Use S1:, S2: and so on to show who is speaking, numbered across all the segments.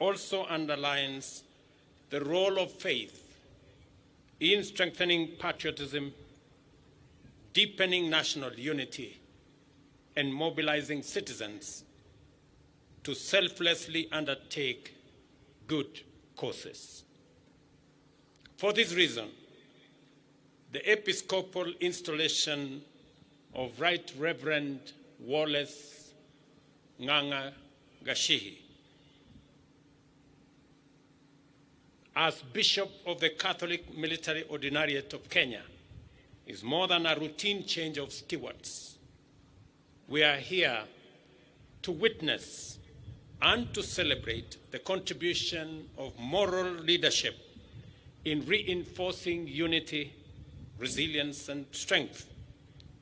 S1: also underlines the role of faith in strengthening patriotism, deepening national unity, and mobilizing citizens to selflessly undertake good causes. For this reason, the Episcopal installation of Right Reverend Wallace Ng'ang'a Gashihi as Bishop of the Catholic Military Ordinariate of Kenya is more than a routine change of stewards. We are here to witness and to celebrate the contribution of moral leadership in reinforcing unity, resilience, and strength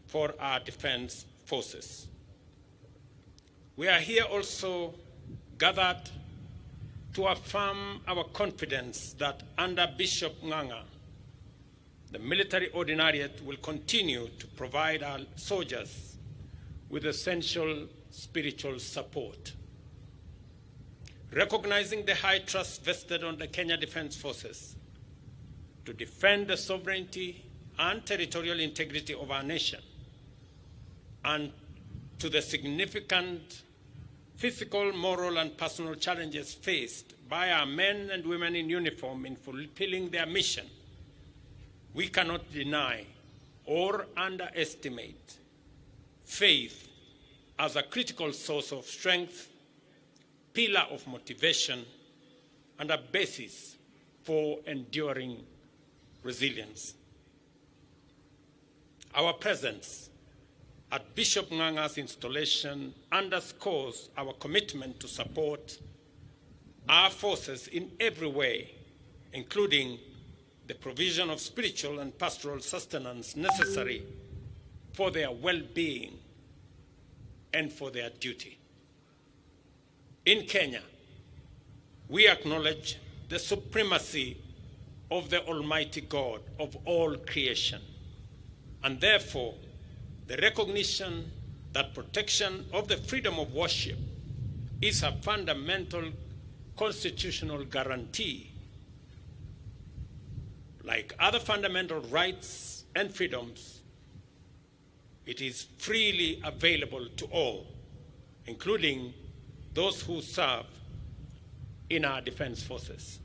S1: for our defense forces. We are here also gathered to affirm our confidence that under Bishop Ng'ang'a, the military ordinariate will continue to provide our soldiers with essential spiritual support. Recognizing the high trust vested on the Kenya Defense Forces to defend the sovereignty and territorial integrity of our nation, and to the significant physical, moral, and personal challenges faced by our men and women in uniform in fulfilling their mission, we cannot deny or underestimate faith as a critical source of strength, pillar of motivation, and a basis for enduring resilience. Our presence at Bishop Ng'ang'a's installation underscores our commitment to support our forces in every way, including the provision of spiritual and pastoral sustenance necessary for their well-being and for their duty. In Kenya, we acknowledge the supremacy of the Almighty God of all creation, and therefore the recognition that protection of the freedom of worship is a fundamental constitutional guarantee. Like other fundamental rights and freedoms, it is freely available to all, including those who serve in our defense forces.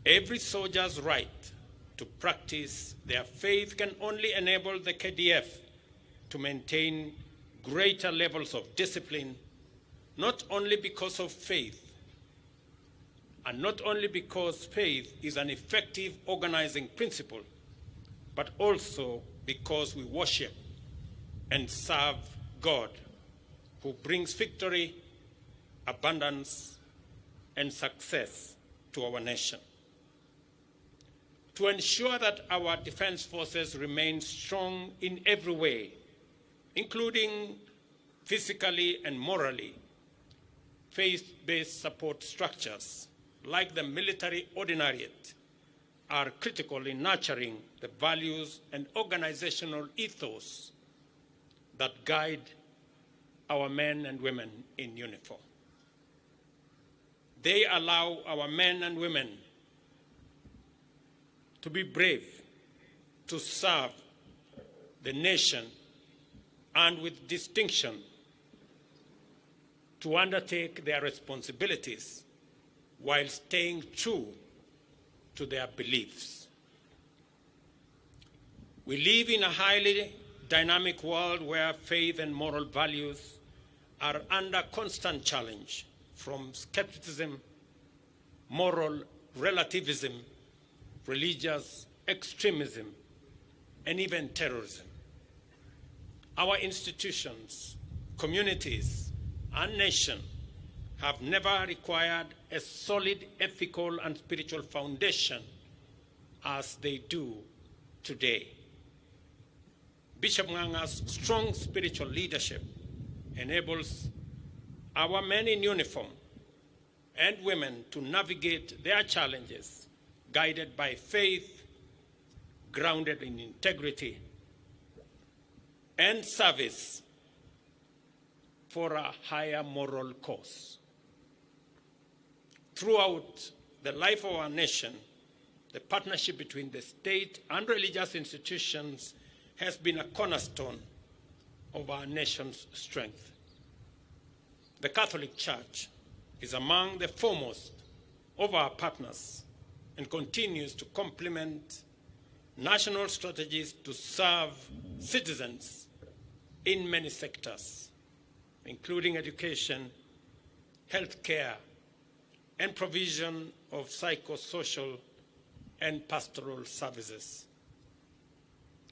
S1: Every soldier's right to practice their faith can only enable the KDF to maintain greater levels of discipline, not only because of faith, and not only because faith is an effective organizing principle, but also because we worship and serve God, who brings victory, abundance, and success to our nation. To ensure that our defense forces remain strong in every way, including physically and morally, faith-based support structures like the military ordinariate are critical in nurturing the values and organizational ethos that guide our men and women in uniform. They allow our men and women to be brave, to serve the nation, and with distinction to undertake their responsibilities while staying true to their beliefs. We live in a highly dynamic world where faith and moral values are under constant challenge, from skepticism, moral relativism, religious extremism, and even terrorism. Our institutions, communities, and nation have never required a solid ethical and spiritual foundation as they do today. Bishop Ng'ang'a's strong spiritual leadership enables our men in uniform and women to navigate their challenges guided by faith, grounded in integrity, and service for a higher moral cause. throughout the life of our nation, the partnership between the state and religious institutions has been a cornerstone of our nation's strength. The Catholic Church is among the foremost of our partners and continues to complement national strategies to serve citizens in many sectors, including education, healthcare, and provision of psychosocial and pastoral services.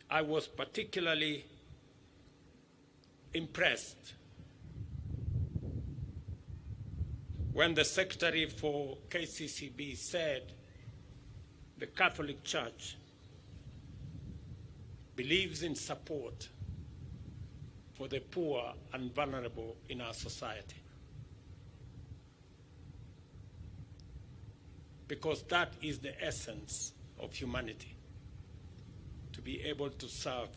S1: I was particularly impressed when the Secretary for KCCB said the Catholic Church believes in support for the poor and vulnerable in our society. Because that is the essence of humanity, to be able to serve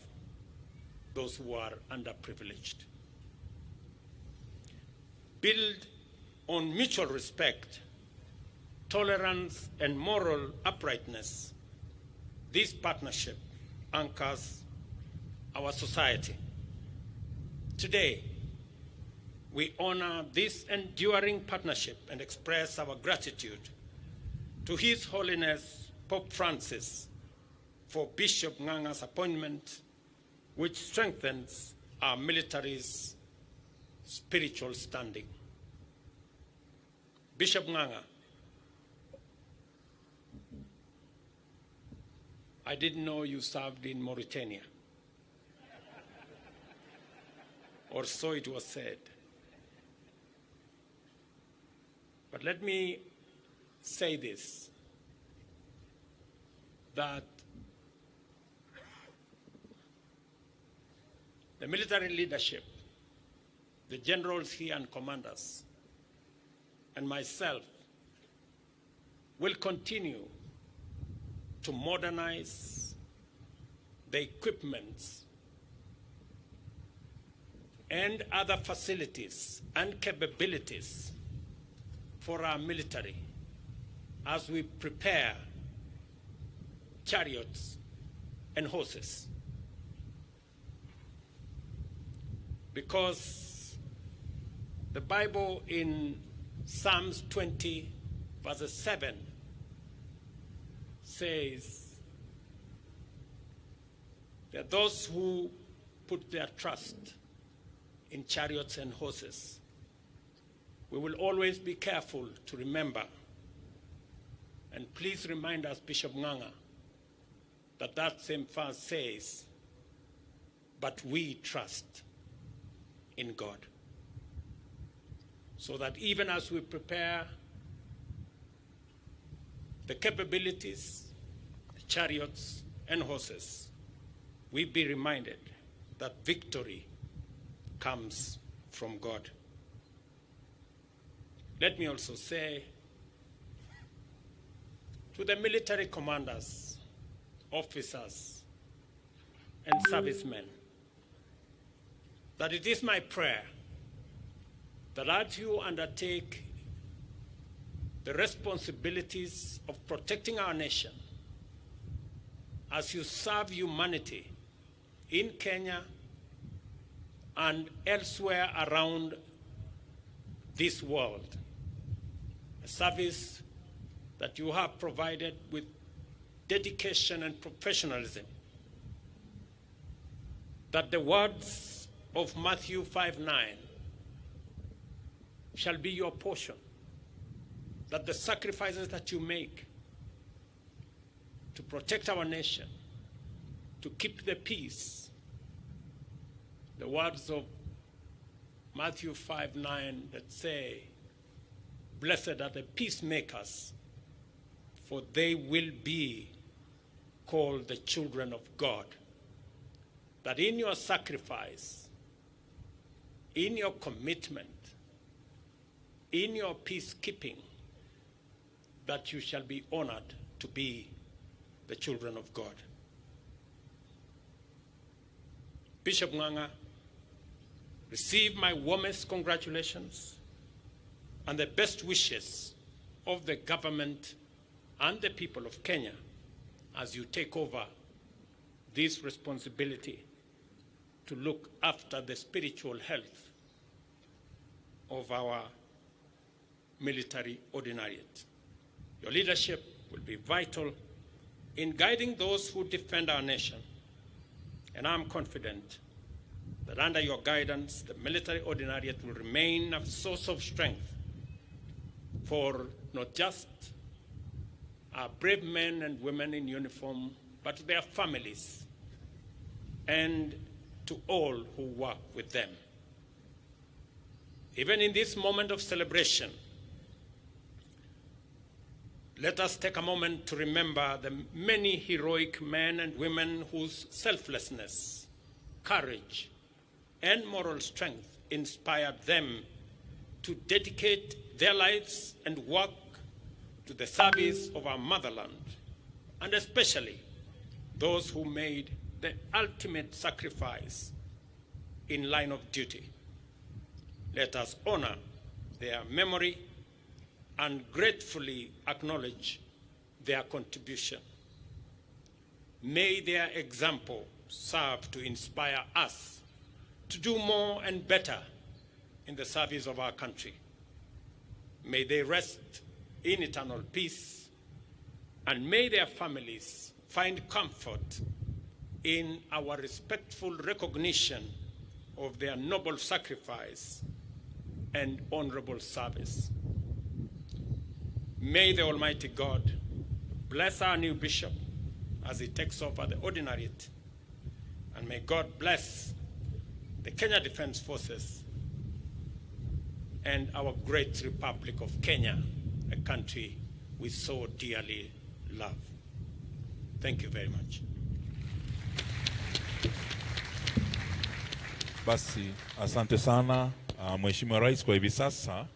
S1: those who are underprivileged. Build on mutual respect, tolerance, and moral uprightness. This partnership anchors our society. Today, we honor this enduring partnership and express our gratitude to His Holiness Pope Francis for Bishop Ng'ang'a's appointment, which strengthens our military's spiritual standing. Bishop Ng'ang'a, I didn't know you served in Mauritania, or so it was said. But let me say this, that the military leadership, the generals here and commanders, and myself will continue to modernize the equipments and other facilities and capabilities for our military as we prepare chariots and horses. Because the Bible in Psalms 20, verse 7 says that those who put their trust in chariots and horses, we will always be careful to remember. And please remind us, Bishop Ng'ang'a, that that same verse says, but we trust in God. So that even as we prepare the capabilities, the chariots and horses, we be reminded that victory comes from God. Let me also say to the military commanders, officers, and servicemen, that it is my prayer that as you undertake the responsibilities of protecting our nation, as you serve humanity in Kenya and elsewhere around this world, a service that you have provided with dedication and professionalism, that the words of Matthew 5:9 shall be your portion, that the sacrifices that you make to protect our nation, to keep the peace, the words of Matthew 5:9 that say, blessed are the peacemakers, for they will be called the children of God. That in your sacrifice, in your commitment, in your peacekeeping, that you shall be honored to be the children of God. Bishop Ng'ang'a, receive my warmest congratulations and the best wishes of the government and the people of Kenya as you take over this responsibility to look after the spiritual health of our military ordinariate. Your leadership will be vital in guiding those who defend our nation, and I'm confident that under your guidance, the military ordinariate will remain a source of strength for not just our brave men and women in uniform, but their families and to all who work with them. Even in this moment of celebration, let us take a moment to remember the many heroic men and women whose selflessness, courage, and moral strength inspired them to dedicate their lives and work to the service of our motherland, and especially those who made the ultimate sacrifice in line of duty. Let us honor their memory and gratefully acknowledge their contribution. May their example serve to inspire us to do more and better in the service of our country. May they rest in eternal peace, and may their families find comfort in our respectful recognition of their noble sacrifice and honorable service. May the Almighty God bless our new bishop as he takes over the ordinariate, and may God bless the Kenya Defense Forces and our great Republic of Kenya, a country we so dearly love. Thank you very much.
S2: Basi, asante sana Mheshimiwa Rais. Kwa hivi sasa